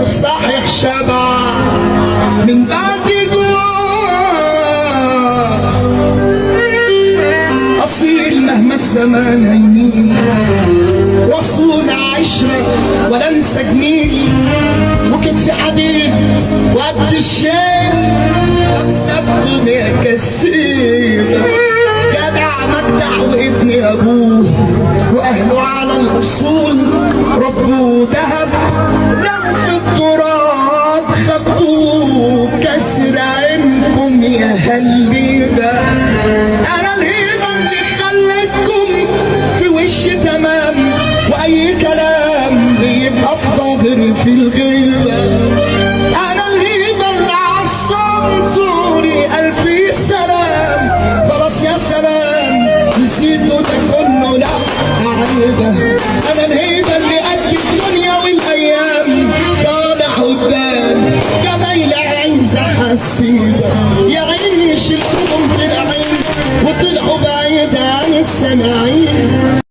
صحيح شبع من بعد أصيل مهما الزمان هيمين، وصول عشرة ولا انسى جميلي، وكتفي حديد وقد الشيل واكسبكم يا كسيبة. جدع مجدع وابن ابوه واهله على الاصول ربوه دهب لو في التراب خبوه. كسر عينكم يا هالليبة، انا الهيبة اللي خلتكم في وش تمام، واي كلام بيبقى في ظهري في الغيبة. انا الهيبة اللي عصمتوني الف سلام، خلاص يا سلام نسيتوا ده كله لا عيبة. انا الهيبة اللي قد الدنيا والايام طالع قدام جمايل عايزة حسيبة. يا عيني شلتهم في العين وطلعوا بعيد عن السماعين،